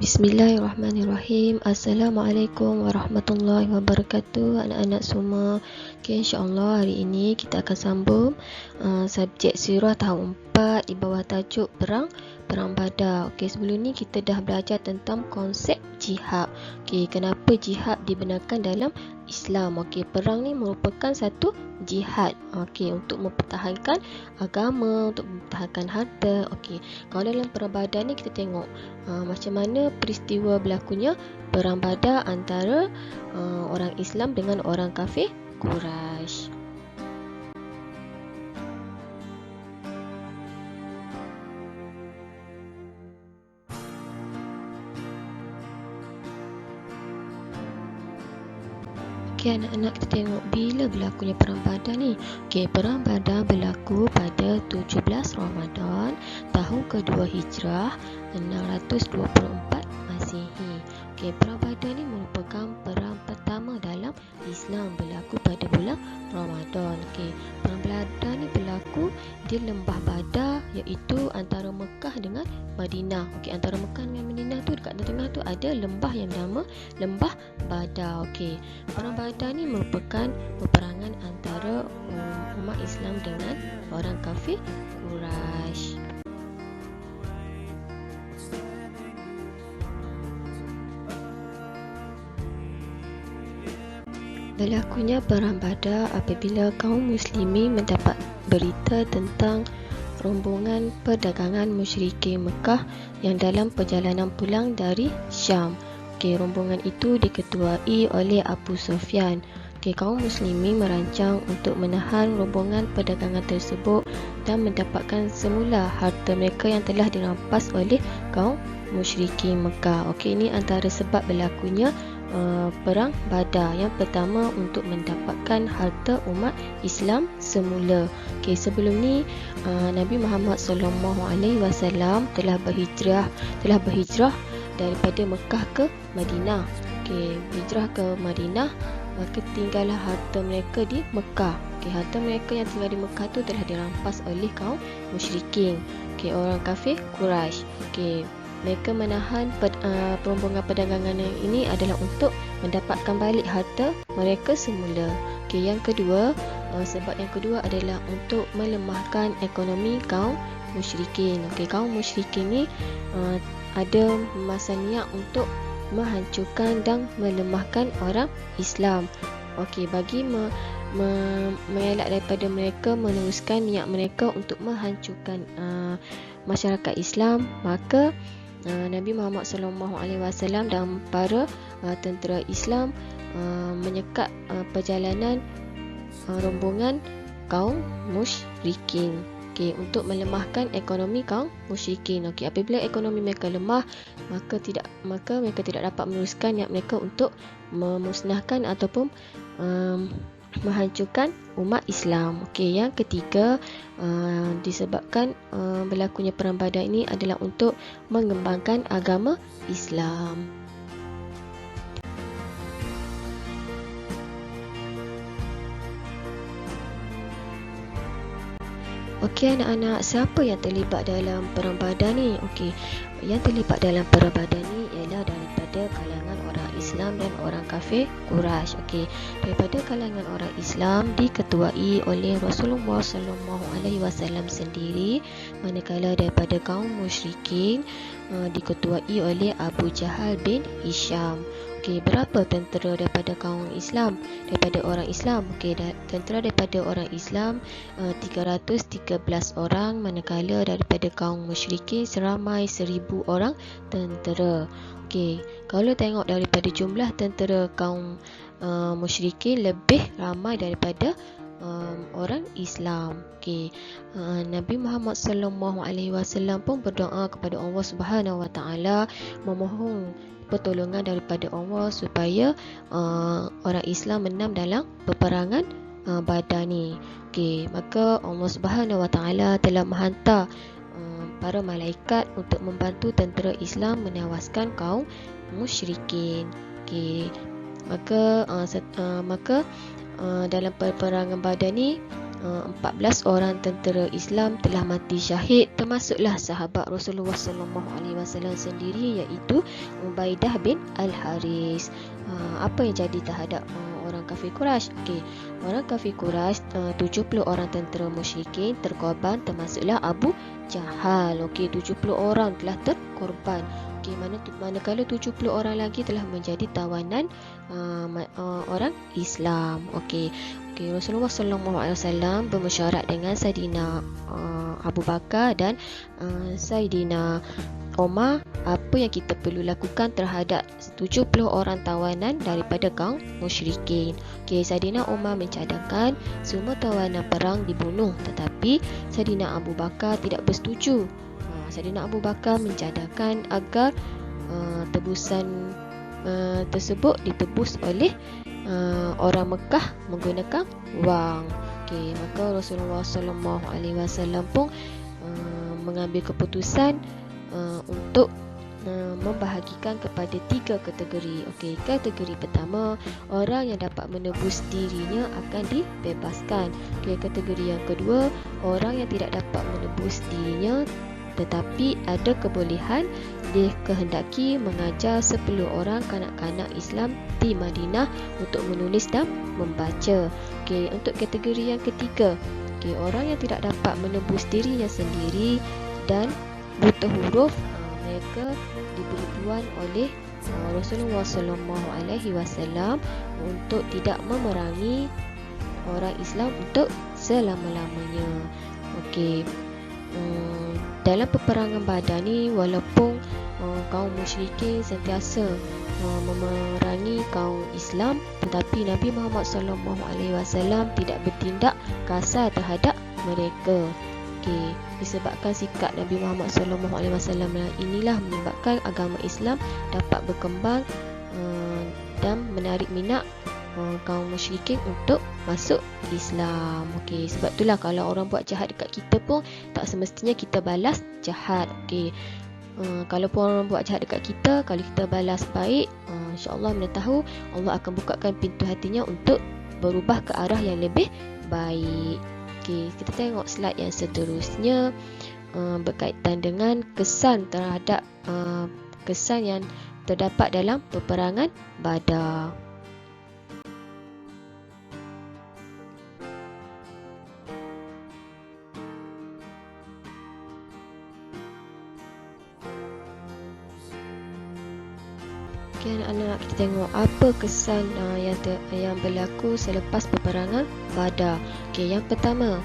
Bismillahirrahmanirrahim. Assalamualaikum warahmatullahi wabarakatuh, anak-anak semua. InsyaAllah hari ini kita akan sambung subjek sirah tahun 4 di bawah tajuk Perang Badar. Sebelum ni kita dah belajar tentang konsep jihad. Kenapa jihad dibenarkan dalam Islam? Perang ni merupakan satu jihad. Untuk mempertahankan agama, untuk mempertahankan harta. Kalau dalam Perang Badar ni kita tengok macam mana peristiwa berlakunya Perang Badar antara orang Islam dengan orang kafir Quraisy. Anak-anak, kita tengok bila berlakunya Perang Badar ni. Perang Badar berlaku pada 17 Ramadan tahun kedua Hijrah 624 Masihi. Perang Badar ni merupakan perang pertama dalam Islam berlaku pada bulan Ramadan. Perang Badar ni berlaku di lembah Badar, iaitu antara Mekah dengan Madinah. Antara Mekah dengan Madinah tu dekat tengah tu ada lembah yang bernama Lembah Badar. Perang Badar ni merupakan peperangan antara umat Islam dengan orang kafir Quraisy. Berlakunya Perang Badar apabila kaum muslimin mendapat berita tentang rombongan perdagangan musyrikin Mekah yang dalam perjalanan pulang dari Syam. Rombongan itu diketuai oleh Abu Sufyan. Kaum muslimin merancang untuk menahan rombongan perdagangan tersebut dan mendapatkan semula harta mereka yang telah dirampas oleh kaum musyrikin Mekah. Ini antara sebab berlakunya Perang Badar. Yang pertama, untuk mendapatkan harta umat Islam semula. Sebelum ni Nabi Muhammad SAW telah berhijrah daripada Mekah ke Madinah. Hijrah ke Madinah, maka tinggallah harta mereka di Mekah. Harta mereka yang tinggal di Mekah tu telah dirampas oleh kaum musyrikin, orang kafir Quraisy. Mereka menahan rombongan perdagangan ini adalah untuk mendapatkan balik harta mereka semula. Yang kedua, sebab yang kedua adalah untuk melemahkan ekonomi kaum musyrikin. Kaum musyrikin ni ada masa niat untuk menghancurkan dan melemahkan orang Islam. Bagi mengelak daripada mereka meneruskan niat mereka untuk menghancurkan masyarakat Islam, maka Nabi Muhammad SAW dan para tentera Islam menyekat perjalanan rombongan kaum musyrikin untuk melemahkan ekonomi kaum musyrikin. Apabila ekonomi mereka lemah, maka mereka tidak dapat meneruskan niat mereka untuk memusnahkan ataupun menghancurkan umat Islam. Yang ketiga, disebabkan berlakunya Perang Badar ini adalah untuk mengembangkan agama Islam. Anak-anak, siapa yang terlibat dalam Perang Badar ni? Yang terlibat dalam Perang Badar ni ialah daripada kalangan orang Islam dan orang kafir Quraisy. Daripada kalangan orang Islam diketuai oleh Rasulullah SAW sendiri, manakala daripada kaum musyrikin diketuai oleh Abu Jahal bin Hisham. Berapa tentera daripada kaum Islam? Daripada orang Islam, tentera daripada orang Islam 313 orang, manakala daripada kaum musyrikin seramai 1000 orang tentera. Kalau tengok daripada jumlah tentera kaum musyrikin lebih ramai daripada orang Islam. Nabi Muhammad SAW pun berdoa kepada Allah Subhanahu Wa Taala, memohon pertolongan daripada Allah supaya orang Islam menang dalam peperangan Badar ni. Maka Allah Subhanahu Wa Taala telah menghantar para malaikat untuk membantu tentera Islam menewaskan kaum musyrikin. Maka dalam peperangan Badar ni 14 orang tentera Islam telah mati syahid, termasuklah sahabat Rasulullah SAW sendiri, iaitu Ubaidah bin Al-Haris. Apa yang jadi terhadap orang kafir Quraisy? Orang kafir Quraisy, 70 orang tentera musyrikin terkorban, termasuklah Abu Jahal. 70 orang telah terkorban. Manakala 70 orang lagi telah menjadi tawanan orang Islam. Rasulullah SAW bermesyuarat dengan Saidina Abu Bakar dan Saidina Omar apa yang kita perlu lakukan terhadap 70 orang tawanan daripada kaum musyrikin. Saidina Omar mencadangkan semua tawanan perang dibunuh, tetapi Saidina Abu Bakar tidak bersetuju. Saidina Abu Bakar mencadangkan agar tebusan tersebut ditebus oleh orang Mekah menggunakan wang. Maka Rasulullah SAW pun mengambil keputusan untuk membahagikan kepada 3 kategori. Kategori pertama, orang yang dapat menebus dirinya akan dibebaskan. Kategori yang kedua, orang yang tidak dapat menebus dirinya tetapi ada kebolehan dikehendaki mengajar 10 orang kanak-kanak Islam di Madinah untuk menulis dan membaca. Untuk kategori yang ketiga, orang yang tidak dapat menebus dirinya sendiri dan buta huruf, mereka diberi tuan oleh Rasulullah SAW untuk tidak memerangi orang Islam untuk selama-lamanya. Dalam peperangan Badar ni, walaupun kaum musyrikin sentiasa memerangi kaum Islam, tetapi Nabi Muhammad SAW tidak bertindak kasar terhadap mereka. Disebabkan sikap Nabi Muhammad SAW inilah menyebabkan agama Islam dapat berkembang dan menarik minat kaum musyrikin untuk masuk Islam. Sebab itulah kalau orang buat jahat dekat kita pun tak semestinya kita balas jahat. Kalau pun orang buat jahat dekat kita, kalau kita balas baik, insya-Allah mana tahu Allah akan bukakan pintu hatinya untuk berubah ke arah yang lebih baik. Kita tengok slide yang seterusnya, berkaitan dengan kesan terhadap kesan yang terdapat dalam peperangan Badar. Anak-anak, kita tengok apa kesan yang berlaku selepas peperangan Badar. Yang pertama,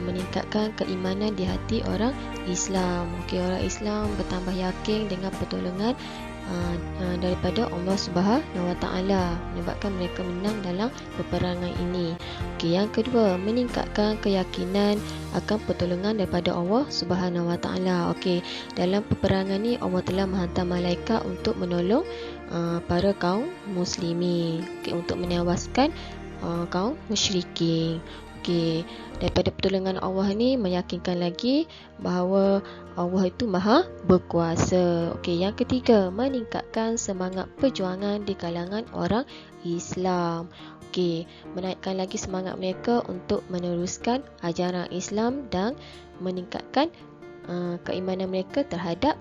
meningkatkan keimanan di hati orang Islam. Orang Islam bertambah yakin dengan pertolongan daripada Allah Subhanahu Wa Taala, menyebabkan mereka menang dalam peperangan ini. Yang kedua, meningkatkan keyakinan akan pertolongan daripada Allah Subhanahu Wa Taala. Dalam peperangan ini Allah telah menghantar malaikat untuk menolong para kaum muslimin, untuk menewaskan kaum musyrikin. Daripada pertolongan Allah ni meyakinkan lagi bahawa Allah itu maha berkuasa. Yang ketiga, meningkatkan semangat perjuangan di kalangan orang Islam. Menaikkan lagi semangat mereka untuk meneruskan ajaran Islam dan meningkatkan keimanan mereka terhadap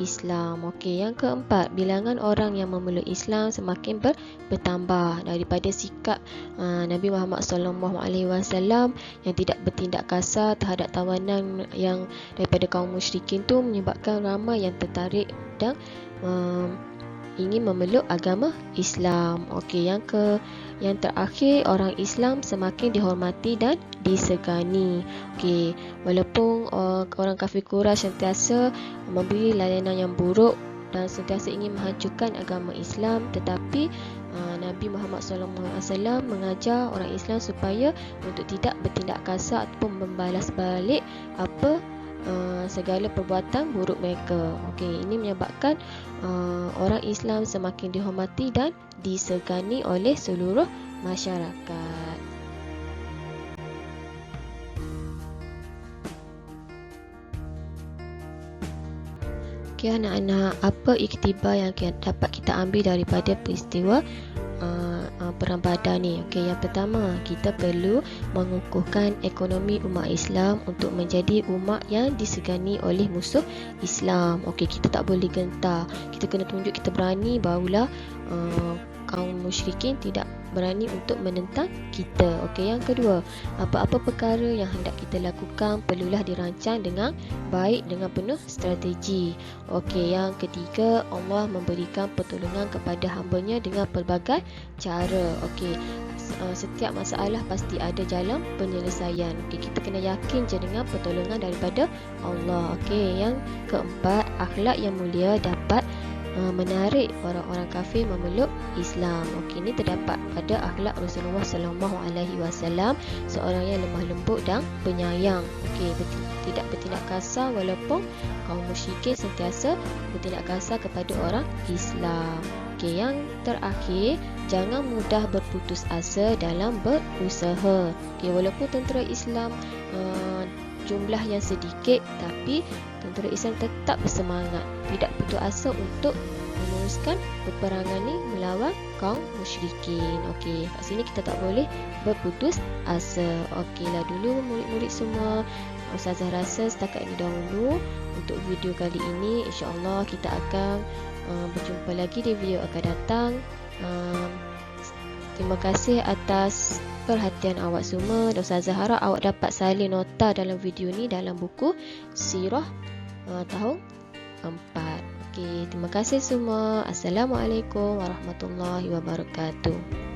Islam. Yang keempat, bilangan orang yang memeluk Islam semakin bertambah daripada sikap Nabi Muhammad SAW yang tidak bertindak kasar terhadap tawanan yang daripada kaum musyrikin tu, menyebabkan ramai yang tertarik dan ingin memeluk agama Islam. Yang terakhir, orang Islam semakin dihormati dan disegani. Walaupun orang kafir Quraisy sentiasa memberi layanan yang buruk dan sentiasa ingin menghancurkan agama Islam, tetapi Nabi Muhammad SAW mengajar orang Islam supaya untuk tidak bertindak kasar ataupun membalas balik segala perbuatan buruk mereka. Ini menyebabkan orang Islam semakin dihormati dan disegani oleh seluruh masyarakat. Anak-anak, apa iktibar yang dapat kita ambil daripada peristiwa perang Badar ni. Okey, yang pertama, kita perlu mengukuhkan ekonomi umat Islam untuk menjadi umat yang disegani oleh musuh Islam. Okey, kita tak boleh gentar. Kita kena tunjuk kita berani, barulah kaum musyrikin tidak berani untuk menentang kita. Okey, yang kedua, apa-apa perkara yang hendak kita lakukan perlulah dirancang dengan baik, dengan penuh strategi. Okey, yang ketiga, Allah memberikan pertolongan kepada hamba-Nya dengan pelbagai cara. Okey, setiap masalah pasti ada jalan penyelesaian. Okey, kita kena yakin je dengan pertolongan daripada Allah. Okey, yang keempat, akhlak yang mulia dapat menarik orang-orang kafir memeluk Islam. Okey, ini terdapat pada akhlak Rasulullah sallallahu alaihi wasallam, seorang yang lemah lembut dan penyayang. Okey, tidak bertindak kasar walaupun kaum musyrikin sentiasa bertindak kasar kepada orang Islam. Okey, yang terakhir, jangan mudah berputus asa dalam berusaha. Okey, walaupun tentera Islam jumlah yang sedikit, tapi tentera Islam tetap bersemangat, tidak putus asa untuk meneruskan peperangan ni melawan kaum musyrikin. Okey, kat sini kita tak boleh berputus asa. Okeylah dulu murid-murid semua, Ustazah rasa setakat ini dahulu untuk video kali ini. InsyaAllah kita akan berjumpa lagi di video akan datang. Terima kasih atas perhatian awak semua. Dan Ustazah harap awak dapat salin nota dalam video ni dalam buku Sirah tahun 4. Okey, terima kasih semua. Assalamualaikum warahmatullahi wabarakatuh.